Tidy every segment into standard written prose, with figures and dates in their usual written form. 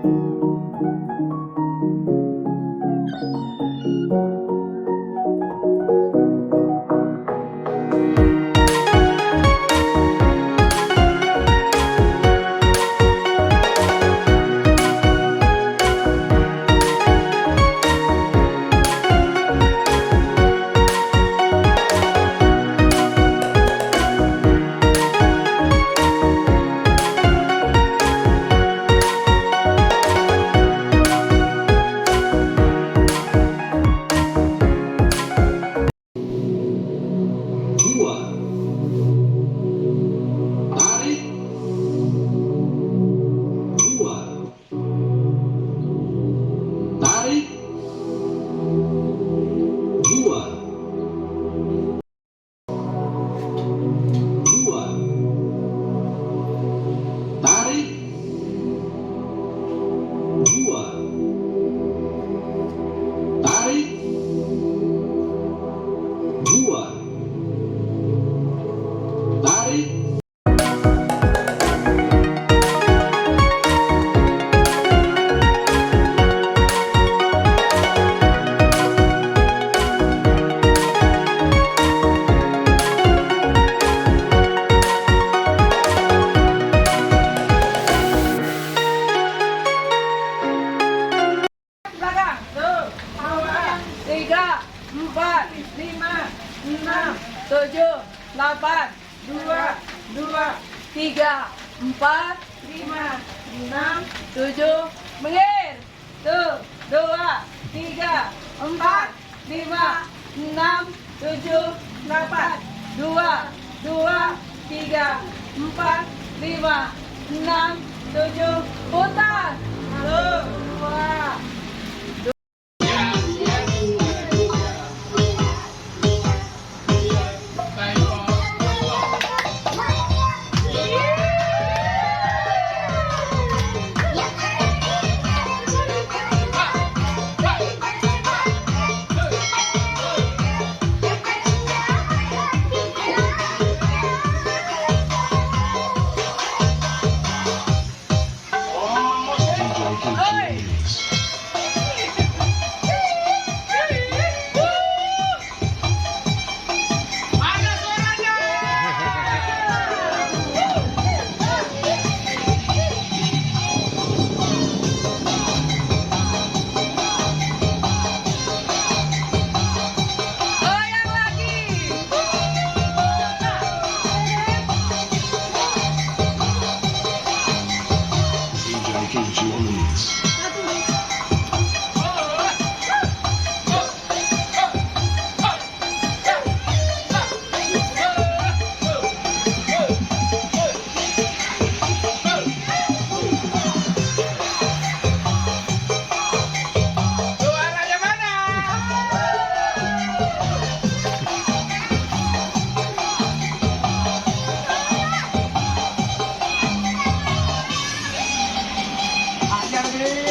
Menggir. 1, 2, 3, 4, 5, 6, 7, 8. 2, 2, 3, 4, 5, 6, 7. Putar. 1, 2. Ajar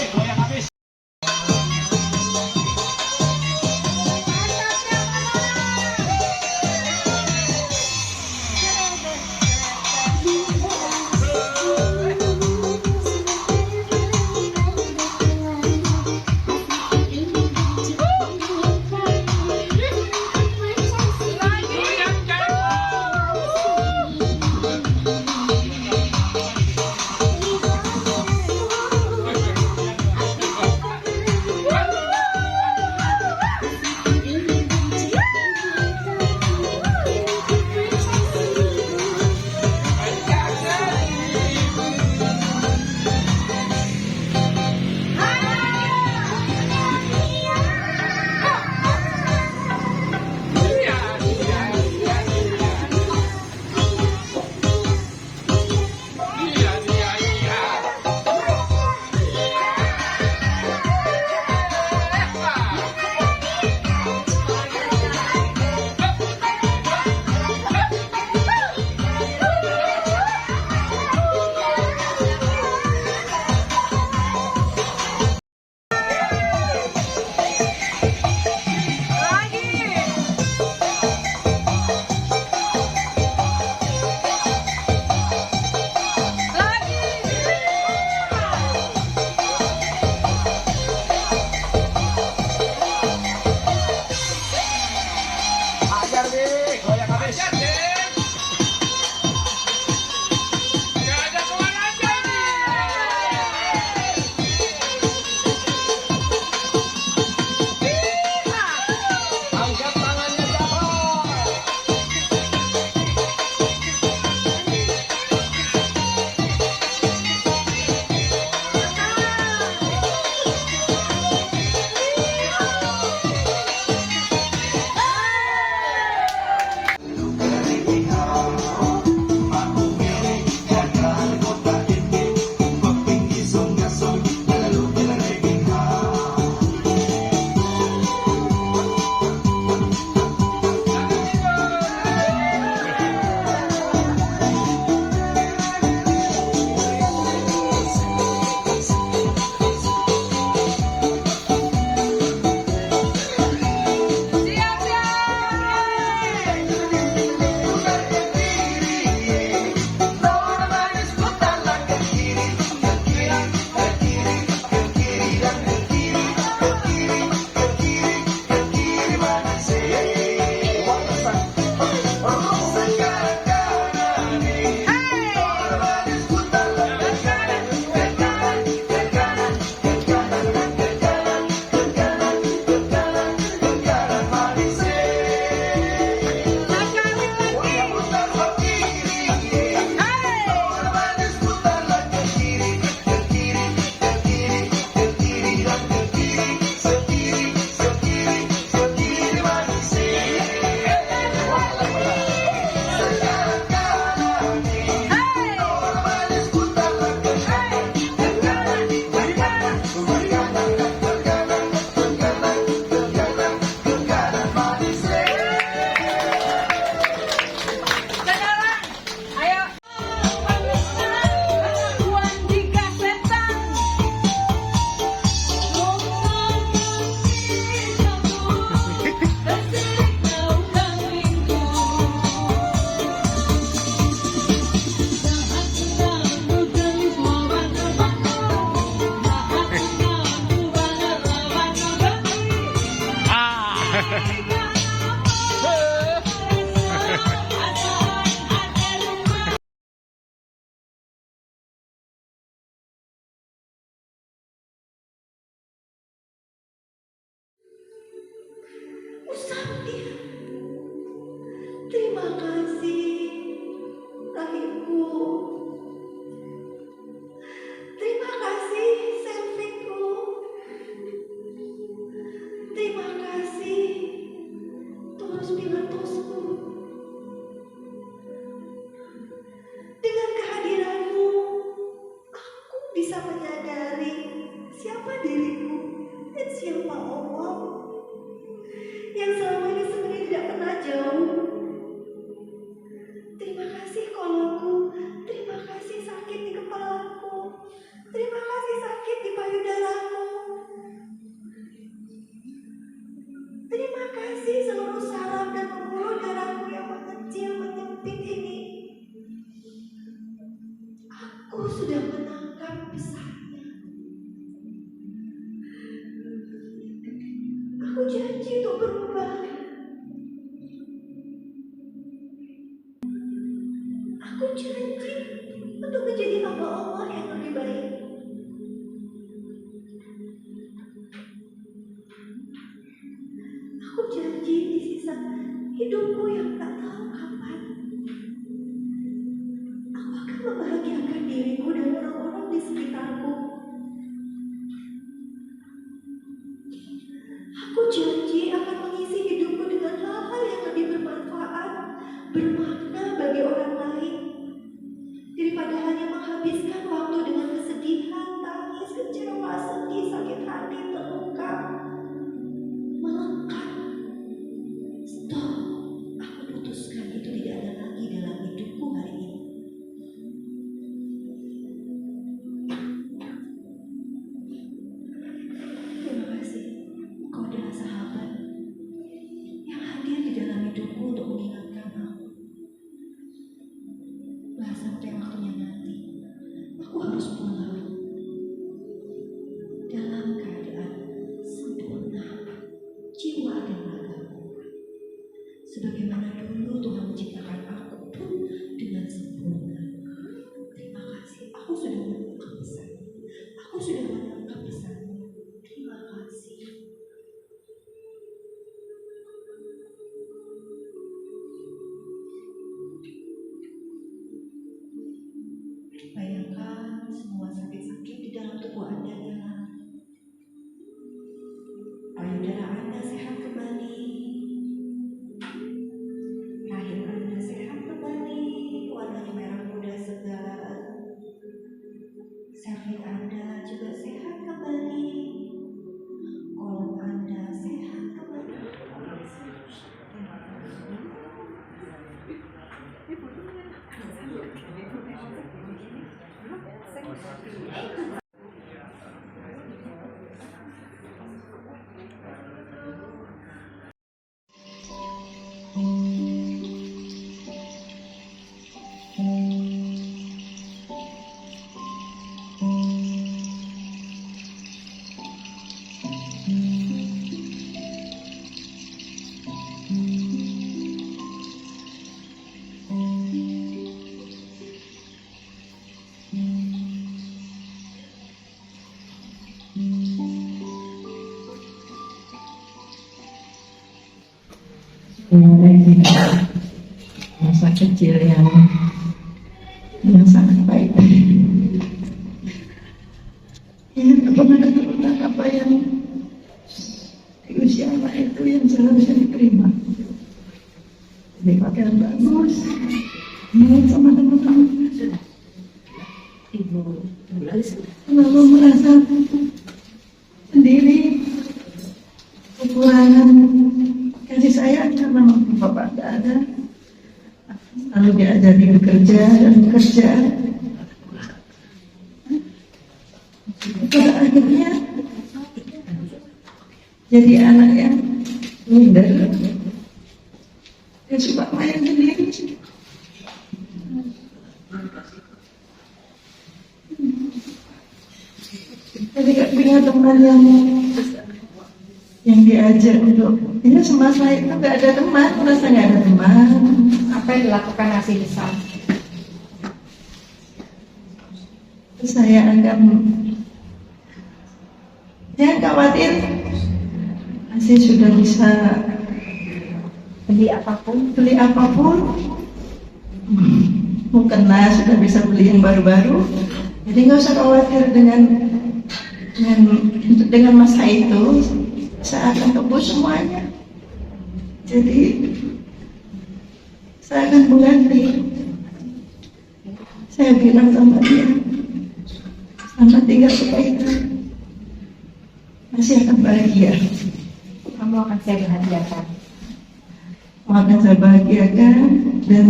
Usap dia. Terima kasih, rahimku. Terima kasih, selfieku. Terima kasih, Taurus Pilatusku. Dengan kehadiranmu, aku bisa menyadari siapa diriku dan siapa Allah yang selama ini sebenarnya tidak pernah jauh. Terima kasih kolonku, terima kasih sakit di kepalaku, terima kasih sakit di payudaraku, terima kasih seluruh saraf dan pembuluh darahku yang mengecil menyempit ini. Aku sudah menangkap pesannya. Aku janji untuk berubah. Aku janji untuk menjadi hamba Allah yang lebih baik. Aku janji di sisa hidupku yang tak tahu kapan, aku akan membahagiakan diriku dan orang-orang di sekitarku. Aku janji akan mengisi hidupku dengan hal-hal yang lebih bermanfaat, bermakna bagi orang lain, daripada hanya menghabiskan waktu dengan kesedihan, tangis, kecewa, sedih, sakit hati, terluka, melengkap. Stop. Aku putuskan itu tidak ada lagi dalam hidupku hari ini. Terima kasih. Kau adalah sahabat yang hadir di dalam hidupku untuk mengingatkan aku. Nah, sampai waktunya nanti, aku harus pulang dalam keadaan sempurna, jiwa dan ragaku. Sebagaimana dulu Tuhan menciptakan aku pun dengan sempurna. Terima kasih, aku sudah menangkap pesan. Aku sudah menangkap pesan. Terima kasih. Bayangkan semua sakit-sakit di dalam tubuh Anda hilang. Payudara Anda sehat kembali. Rahim Anda sehat kembali. Warnanya merah muda segar. Serviks Anda juga sehat kembali. Kolon Anda sehat kembali. Masa kecil yang sangat baik. Ya, tak pernah keturunan apa yang di usia anak itu yang seharusnya diterima. Jadi pakaian bagus, main sama teman-teman. Ibu lalu merasa sendiri, kekurangan kasih sayang karena bapak tidak ada. Lalu diajari bekerja dan bekerja. Pada akhirnya jadi anak yang minder. Dia suka main sendiri. Jadi gak punya teman yang diajak untuk ini. Semasa itu gak ada teman, merasa gak ada teman. Apa yang dilakukan Asih Hisam? Saya akan khawatir Asih sudah bisa Beli apapun. beli apapun mukena sudah bisa beli yang baru-baru, jadi nggak usah khawatir dengan masa itu. Saya akan tebus semuanya, jadi saya akan mengganti. Saya bilang sama dia, selamat tinggal kita, masih akan bahagia. Kamu akan saya bahagiakan. Akan saya bahagiakan dan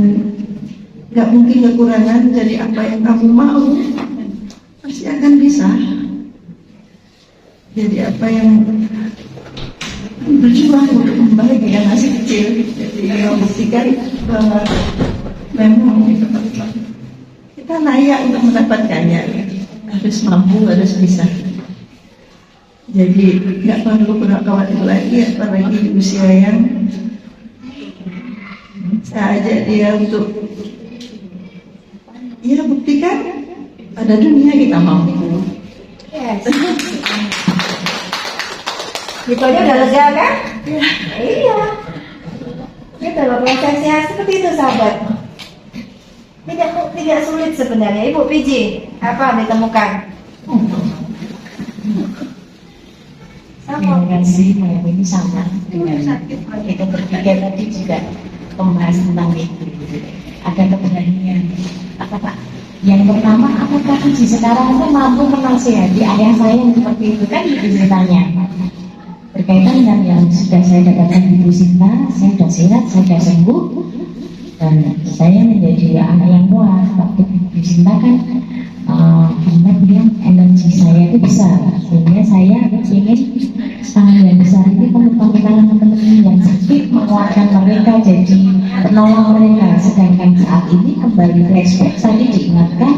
nggak mungkin kekurangan. Jadi apa yang kamu mau pasti akan bisa. Jadi apa yang berjuang untuk membahagiakan masih kecil, jadi membuktikan bahwa memang kita layak untuk mendapatkannya. Harus mampu, harus bisa. Jadi nggak perlu khawatir lagi, apalagi di usia yang saya ajak dia untuk ya buktikan pada dunia kita mampu. Yes. Gitu aja udah lega kan? Iya. Gitu loh prosesnya seperti itu sahabat. Tidak sulit sebenarnya. Ibu Piji, apa ditemukan? Terima kasih, ini sama dengan kita berpikir tadi juga membahas tentang itu. Ada keberanian. Apa Pak? Yang pertama, apakah Piji sekarang itu mampu menasihati ayah saya yang seperti itu kan ceritanya? Berkaitan dengan yang sudah saya dapatkan di Bu Sinta, saya sudah sehat, saya sudah sembuh, dan saya menjadi anak yang kuat. Waktu Bu Sinta kan Mbak bilang energi saya itu besar, sehingga saya ingin tangan yang besar ini menumpang tangan teman-teman yang sakit, menguatkan mereka, jadi penolong mereka. Sedangkan saat ini kembali flashback, tadi diingatkan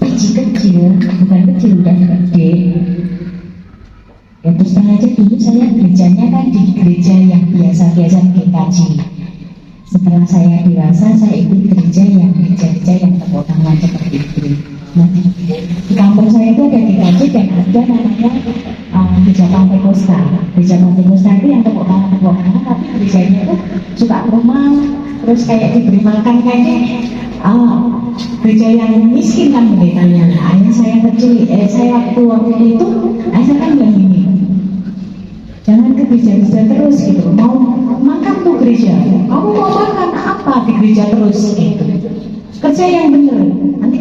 Piji kecil, bukan kecil, udah gede. Ya terus terang aja dulu saya gerejanya kan di gereja yang biasa-biasa GKJ. Setelah saya dewasa, saya ikut gereja yang tepuk tangan seperti itu. Nah, di kampung saya itu ada GKJ dan ada namanya gereja Pantekosta. Gereja Pantekosta itu yang tepuk tangan, tapi gerejanya itu suka ke rumah, terus kayak diberi makan kayaknya. Gereja yang miskin kan pendetanya. Nah, ayah saya kecil, saya waktu itu, ayah saya kan bilang gini, jangan ke gereja terus gitu. Mau makan tuh gereja, kamu mau makan apa di gereja terus gitu. Kerja yang benar, nanti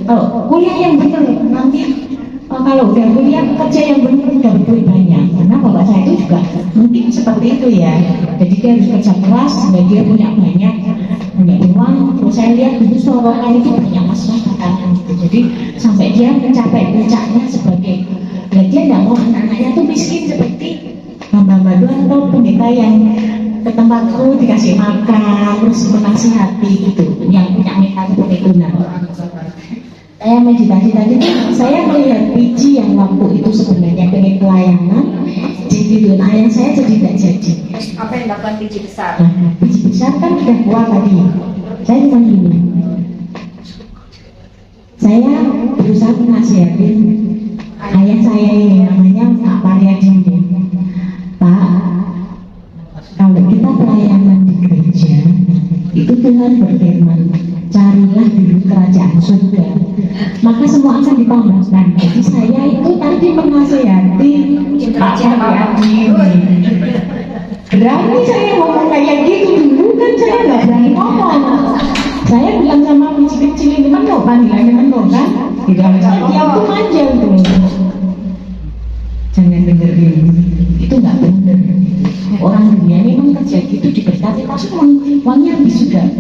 kalau kuliah yang benar, nanti kalau udah kuliah kerja yang benar udah lebih banyak. Karena bapak saya itu juga mungkin seperti itu ya. Jadi dia harus kerja keras, sehingga dia punya banyak uang. Terus saya lihat dulu Sorokan itu banyak masyarakat gitu. Jadi sampai dia mencapai puncaknya sebagai, ya dia tidak mau anak-anaknya tuh miskin seperti hamba-hamba Tuhan atau pendeta yang ke tempatku dikasih makan, terus menasihati gitu, yang punya mereka seperti itu. Nah, saya meditasi tadi, saya melihat Piji yang waktu itu sebenarnya pengen pelayanan, jadi ayah saya jadi tidak jadi. Apa yang dilakukan Piji besar? Nah, Piji besar kan sudah kuat tadi. Saya cuma gini, saya berusaha menasihatin ayah saya ini, namanya Pak Pariadin. Pak, kalau kita pelayanan di gereja, itu Tuhan berfirman, carilah dulu kerajaan surga, maka semua akan ditambahkan. Jadi saya itu tadi menasihati Pak Pariadin. Berani saya ngomong kayak gitu dulu kan saya nggak berani ngomong. Saya bilang sama kecil-kecil ini kan mau panggilannya kan kan, di dalam dia tuh manja tuh. Jangan dengerin, itu nggak benar. Orang dunia memang kerja gitu diberkati, tapi uangnya habis sudah.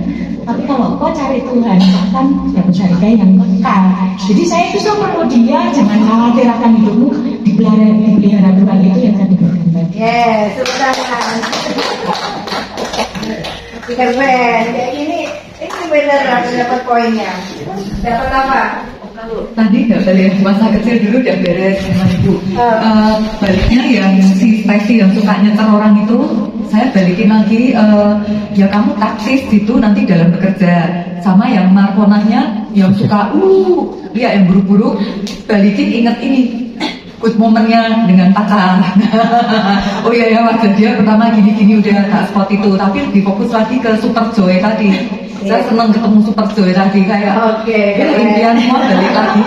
Tapi kalau kau cari Tuhan, akan dapat surga yang kekal. Jadi saya itu sama dia, jangan khawatir akan hidupmu dipelihara Tuhan, itu yang tadi berkata. Yes, tepuk tangan. Keren. Jadi ini benar dapat poinnya. Dapat apa? Tadi nggak balik masa kecil dulu udah beres sama ibu. Baliknya yang si Spacey yang suka nyeter orang itu, saya balikin lagi. Ya kamu taktis gitu nanti dalam bekerja. Sama yang markonanya yang suka dia yang buru-buru, balikin inget ini. good momennya dengan pacar. Oh iya ya, wajah dia pertama gini-gini udah gak spot itu, tapi lebih fokus lagi ke Super Joy tadi. Saya senang ketemu Super Joy tadi, kayak Oke, ya, keren. impian semua balik lagi.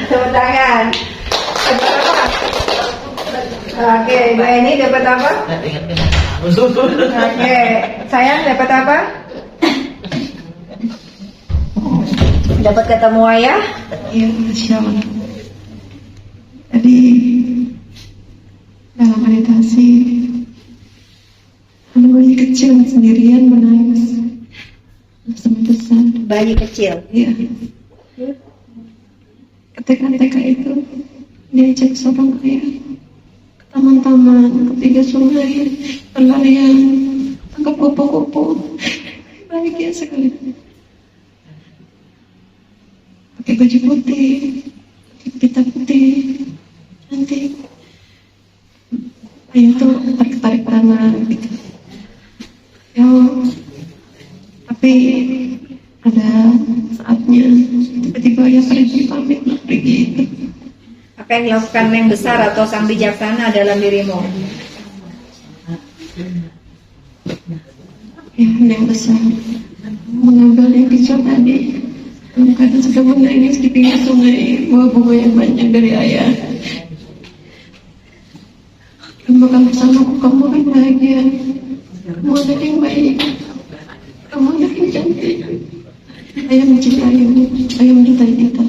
Tepuk tangan. Dapat apa? Oke, Mbak Eni dapat apa? Oke, sayang dapat apa? Dapat ketemu ayah? Iya, Masya Allah. Tadi dalam meditasi, ada bayi kecil sendirian menangis. Sampai besar. Bayi kecil. Iya. Ketika itu, diajak seorang ayah ke taman-taman, ke tiga sungai, berlarian, tangkap kupu-kupu. Bahagia sekali. Pakai baju putih, pita putih, cantik. Ayah tuh tarik tangan gitu. Ya, tapi ada saatnya tiba-tiba ayah pergi pamit pergi itu. Apa yang dilakukan yang besar atau sang bijaksana dalam dirimu? Ya, yang besar mengambil yang kecil tadi. Dalam keadaan sudah menangis di pinggir sungai, bawa bunga yang banyak dari ayah. Kamu akan bersamaku, kamu akan bahagia. Kamu anak yang baik, kamu anak yang cantik. Ayah mencintaimu, ayah mencintai kita.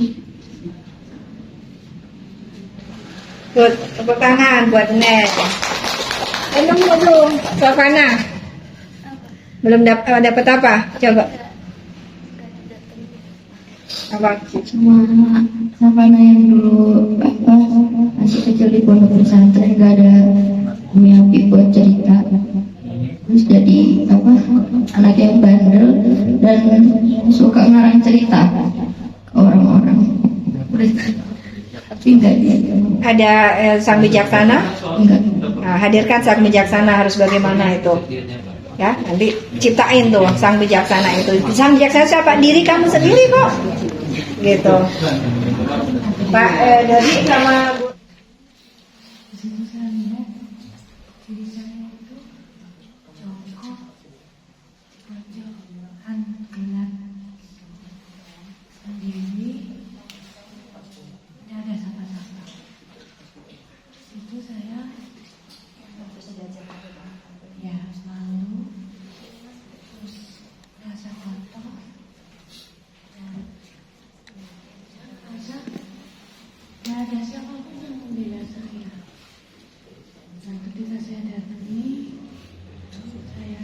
Good, tepuk tangan buat Nek. Belum, Sofana. Belum dapat apa? Coba. Apa? Cuma Savana yang dulu masih kecil di pondok pesantren gak ada mimpi buat cerita, terus jadi anak yang bandel dan suka ngarang cerita ke orang-orang, tapi enggak dia Ada sang bijaksana? enggak. Nah, hadirkan sang bijaksana harus bagaimana itu? Ya, nanti ciptain tuh sang bijaksana itu. Sang bijaksana siapa? Diri kamu sendiri kok. Gitu. Pak Dodi sama Bu. Ada siapapun yang membela saya. Dan ketika saya datangi, saya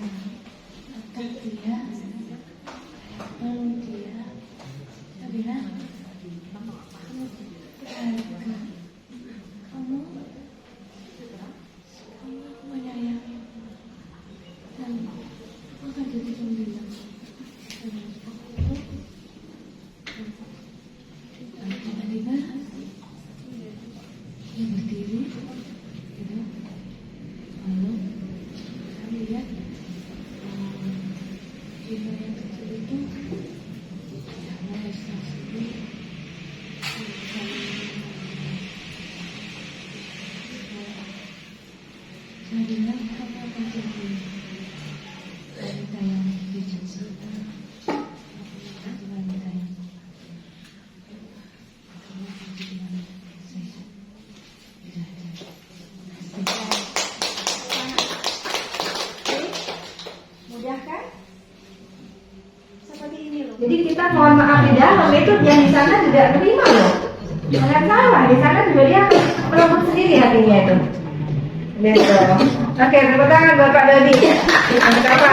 tetap dia, saya peluk dia, saya bilang, kamu berharga, kamu menyayangi, dan akan jadi sembilan. Dan seperti itu, dan tiba-tiba dia berdiri, gitu. Lalu saya lihat jiwa yang kecil itu ya mulai sendiri. Saya bilang kamu akan jadi wanita yang bijaksana, wanita yang kamu akan jadi wanita yang sehat. Mudah kan? Seperti ini loh. Jadi kita mohon maaf di dalam itu yang di sana tidak terima loh. Jangan salah, di sana juga dia melembut sendiri hatinya itu. Gitu. Oke, tepuk tangan buat Pak Dodi. Untuk apa?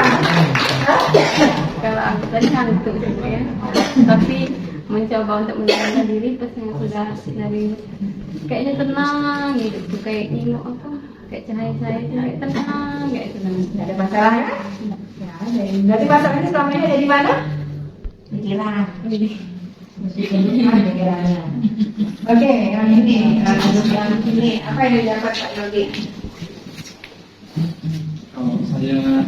Kalau aku tadi ngantuk ya, tapi mencoba untuk menenangkan diri pas yang sudah dari kayaknya tenang gitu, kayak nengok apa, kayak cahaya itu kayak tenang, kayak tenang. Tidak ada masalah ya? Ya, ada. Berarti masalah ini selama ini ada di mana? Pikiran. Pikirannya. Oke, yang ini, yang ini apa yang didapat Pak Dodi? Saya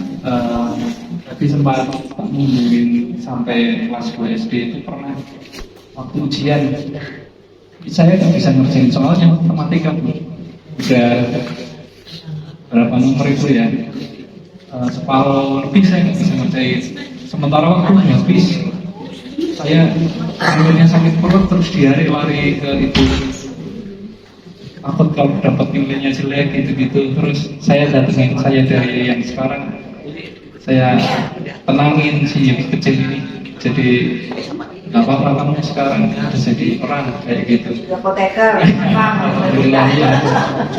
tadi sempat nungguin sampai kelas 2 SD itu pernah waktu ujian Saya nggak bisa ngerjain soalnya matematika Bu. Udah berapa nomor itu ya, separuh lebih saya nggak bisa ngerjain. Sementara waktu habis saya akhirnya sakit perut terus diare lari ke itu, takut kalau dapat nilainya jelek gitu-gitu. Terus saya datengin saya dari yang sekarang, saya tenangin si yang kecil ini, jadi nggak apa-apa kamu sekarang udah jadi orang kayak gitu. Apoteker, Alhamdulillah ya.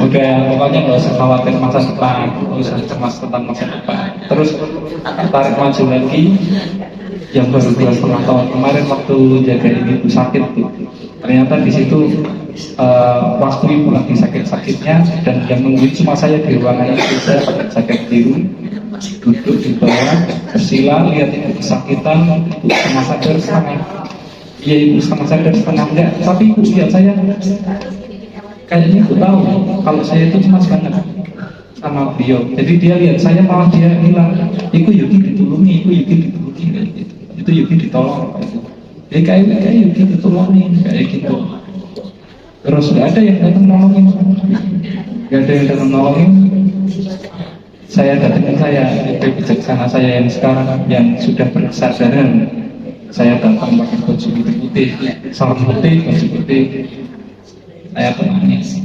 Udah pokoknya nggak usah khawatir masa depan, nggak usah cemas tentang masa depan. Terus tarik maju lagi, yang baru 2,5 tahun kemarin waktu jagain ibu sakit tuh, ternyata di situ waktu ibu lagi sakit-sakitnya dan yang nungguin cuma saya di ruangan itu. Saya pakai jaket biru, duduk di bawah, bersila, lihat ibu kesakitan, ibu setengah sadar setengah, ya ibu setengah sadar setengah enggak, tapi ibu lihat saya kayaknya ibu tahu kalau saya itu cemas banget sama beliau. Jadi dia lihat saya malah dia bilang, iku Yuki ditulungi, iku Yuki ditulungi kayak gitu. Itu Yuki ditolong kayak gitu. Kayak Yuki ditolongin kayak gitu. Terus nggak ada yang datang nolongin, nggak ada yang datang nolongin. Saya datangin saya, itu bijaksana saya yang sekarang yang sudah berkesadaran. Saya datang pakai baju putih, sarung putih, baju putih. Saya menangis.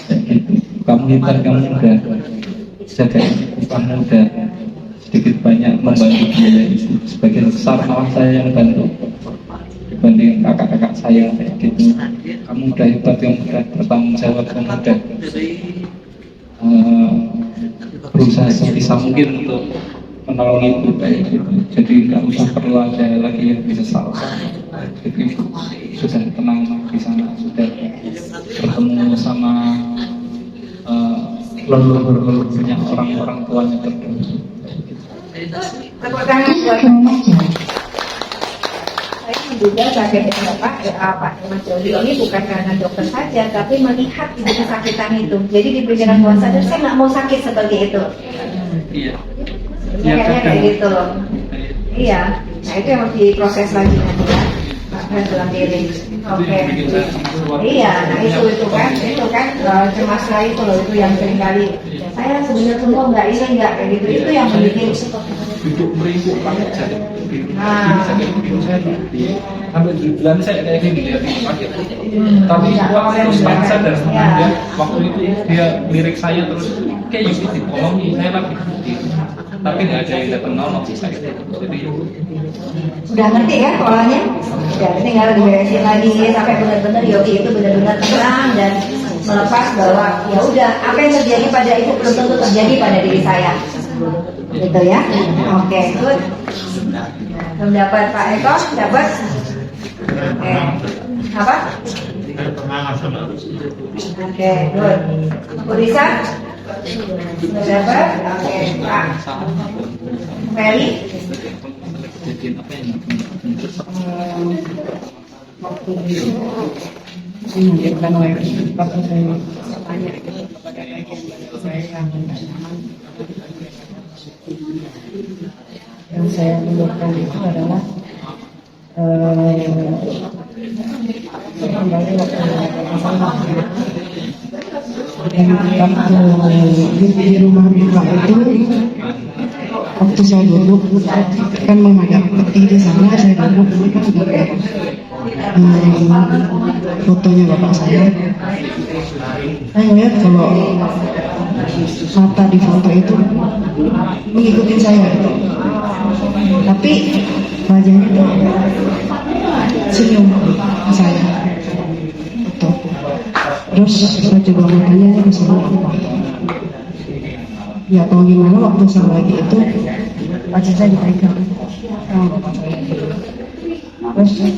Gitu. Kamu hebat, kamu udah jaga ibu, kamu udah sedikit banyak membantu biaya ibu. Sebagian besar malah saya yang bantu dibanding kakak-kakak saya kayak gitu. Kamu udah hebat, kamu udah bertanggung jawab, kamu udah berusaha sebisa mungkin untuk menolong ibu kayak gitu. Jadi nggak usah perlu ada lagi yang bisa salah. Jadi sudah tenang di sana, sudah bertemu sama leluhur-leluhurnya orang-orang tuanya terdahulu. tepuk tangan buat saya menduga sakitnya Pak Mas Jody ini bukan karena dokter saja, tapi melihat ibu kesakitan itu. Jadi di pikiran bawah sadar saya nggak mau sakit seperti itu. Iya. Kayaknya kayak gitu loh. Iya. Nah itu yang harus diproses lagi nanti ya. Pak dalam diri. Oke. Iya. Nah itu kan cemaslah itu loh, itu yang seringkali saya sebenarnya semua nggak ini nggak kayak gitu. Itu yang bikin Duduk meringkuk pakai jaket biru. Jaket biru saya sampai bulan saya kayak gini lihat ini pakai. Tapi waktu itu setengah sadar setengah dia, waktu itu dia lirik saya terus kayak Yuki ditolongi, saya lagi putih. Tapi nggak ada yang datang nolong sih saya. Jadi udah ngerti kan polanya? Ya tinggal diberesin lagi sampai benar-benar Yogi itu benar-benar tenang dan melepas bahwa ya udah apa yang terjadi pada itu belum tentu terjadi pada diri saya. Gitu ya. Oke, good. Belum dapat Pak Eko, dapat? Oke. Apa? Oke, good. Bu Risa? Sudah dapat? Oke, Pak Ferry? Waktu menunjukkan waktu saya tanya kepada saya yang saya temukan itu adalah kembali waktu masalah dan waktu di rumah duka itu waktu saya duduk kan menghadap peti di sana, saya duduk kan sudah fotonya bapak saya lihat kalau mata di foto itu mengikuti saya, tapi wajahnya itu senyum ke saya betul. Terus saya coba matanya ke sana apa ya tahu gimana waktu saya lagi itu wajah saya dipegang terus saya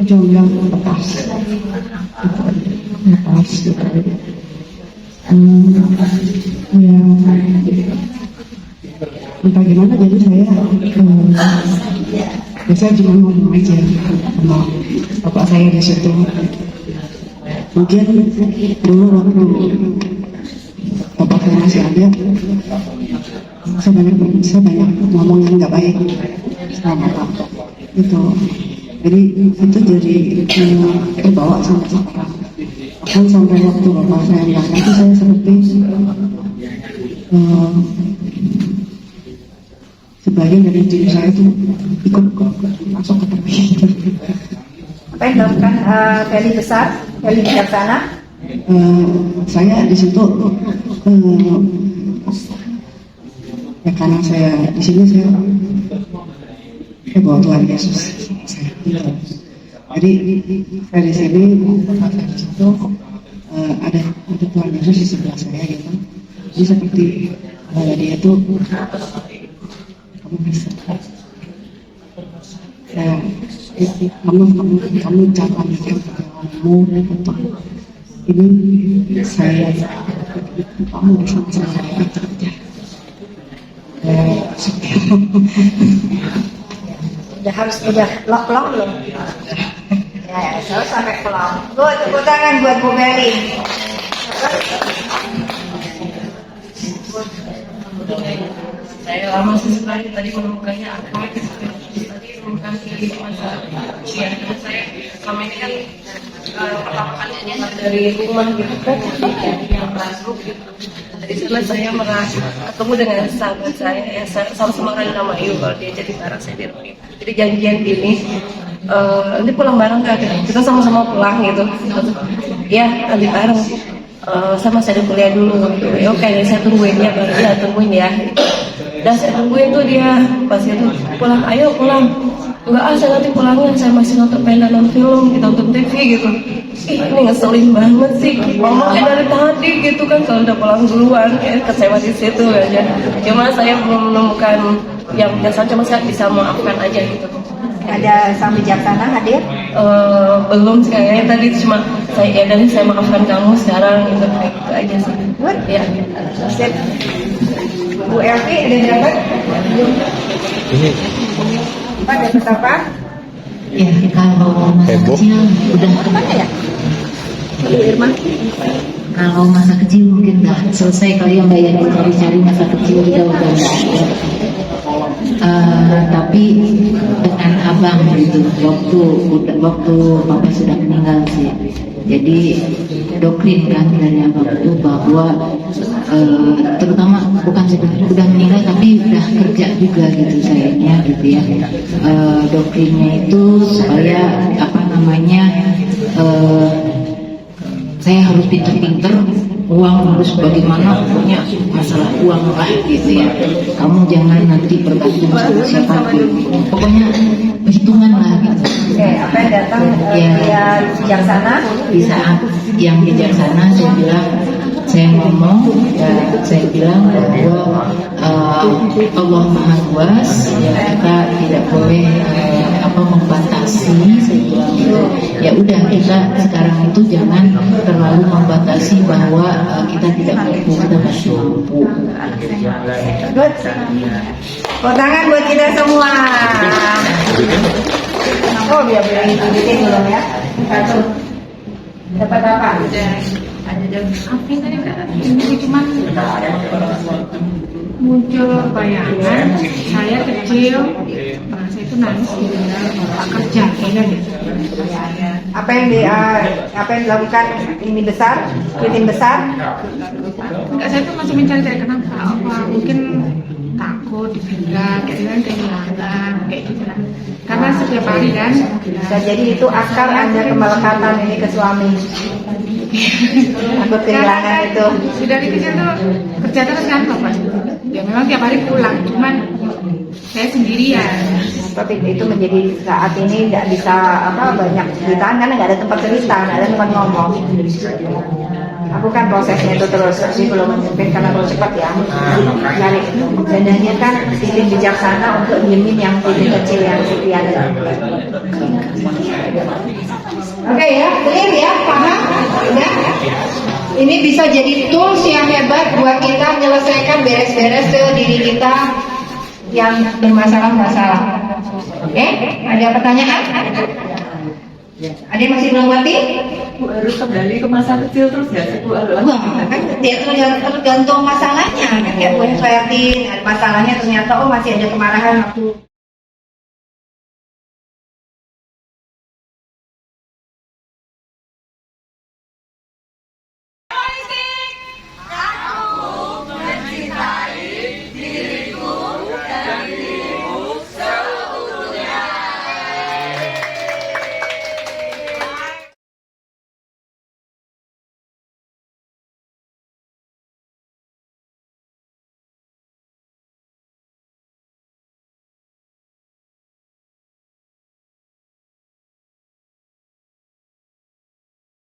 cuma bilang lepas gitu. Ya entah gimana jadi saya cuma ngomong aja sama bapak saya di situ. Mungkin dulu waktu bapak saya masih ada, saya banyak ngomong yang nggak baik sama bapak itu. Jadi itu jadi terbawa sampai sekarang. Bahkan sampai waktu bapak saya nggak itu saya seperti sebagian dari diri saya itu ikut masuk ke tepi. Apa yang dilakukan Feli besar, Feli bijaksana? Saya di situ ya karena saya di sini saya bawa Tuhan Yesus. Jadi saya di sini di situ ada Tuhan Yesus di sebelah saya gitu. Jadi seperti dia itu kamu bisa. Kamu jangan mikir kamu ini saya kamu bisa saya kerja. Udah lock belum? Ya, terus sampai pulang. Tepuk tangan buat Bu Meli. Saya lama sekali tadi menemukannya apa tadi menemukan masa usia saya selama ini kan pertama kali dari rumah gitu kan yang masuk gitu. Tadi setelah saya merasa ketemu dengan sahabat saya yang sama-sama orang yang nama Ayu, kalau dia jadi bareng saya di rumah. Jadi janjian ini nanti pulang bareng kan, kita sama-sama pulang gitu. Ya nanti bareng. Sama saya di kuliah dulu gitu. Ya oke, saya tungguin ya, tungguin ya. Dan saya tungguin tuh dia pas itu pulang, ayo pulang. Enggak, saya nanti pulangnya, saya masih nonton film, kita nonton TV gitu. Ini ngeselin banget sih, ngomongnya dari tadi gitu kan, kalau udah pulang duluan, kayak kecewa di situ aja. Cuma saya belum menemukan yang biasa, cuma saya bisa maafkan aja gitu. Ada sang bijaksana hadir? Belum sih kayaknya, tadi cuma saya maafkan kamu sekarang gitu, kayak gitu aja sih. Good. Ya. Sip. Bu Elvi ada yang dapat? Pak dapat apa? Ya, kalau masa kecil udah Mana ya? Bu Irma. kalau masa kecil mungkin udah selesai kali ya Mbak ya, dicari-cari masa kecil udah nggak ada. Tapi dengan abang gitu, waktu papa sudah meninggal sih. Jadi doktrin kan dari abang itu bahwa terutama bukan sudah meninggal tapi udah kerja juga gitu sayangnya gitu ya. Doktrinnya itu supaya saya harus pinter-pinter, uang harus bagaimana, pokoknya masalah uang lah gitu ya. Kamu jangan nanti bergantung sama siapapun, pokoknya perhitungan lah gitu. Oke, apa yang datang dia bijaksana? Di saat yang bijaksana saya ngomong ya, saya bilang bahwa Allah Maha Kuasa ya, kita tidak boleh membatasi. Saya bilang gitu. Ya udah, kita sekarang itu jangan terlalu membatasi bahwa kita tidak mampu, kita masih mampu. Good. Tangan buat kita semua. Oh, biar bikin belum ya. Satu. Dapat apa? Ada apa yang tadi kata? Ini cuma muncul bayangan saya kecil, saya itu nangis di dalam kerja, gitu. Apa yang dilakukan ini besar, bikin besar? Enggak, saya tuh masih mencari kenapa? Apa mungkin takut dibela, kayak kehilangan, kayak gitu lah. Karena setiap hari kan. Bisa jadi itu akar Anda kemelekatan ini ke suami. Takut kehilangan itu. Dari kecil tuh kerja terus kan Bapak. Ya memang tiap hari pulang, cuman saya sendirian. Tapi itu menjadi saat ini tidak bisa banyak ceritaan karena nggak ada tempat cerita, nggak ada tempat ngomong. Aku kan prosesnya itu terus belum memimpin karena terlalu cepat ya. Cari dananya kan titik bijaksana untuk diemin yang titik kecil yang sekian. Oke ya, clear ya, paham? Ya. Ini bisa jadi tools yang hebat buat kita menyelesaikan beres-beres ke diri kita yang bermasalah-masalah. Oke, ada pertanyaan? Ada yang masih belum ngerti? Bu, harus kembali ke masa kecil terus ya sih Bu? Wah, kan tergantung masalahnya. Kayak Bu Ferdi, ada masalahnya ternyata masih ada kemarahan waktu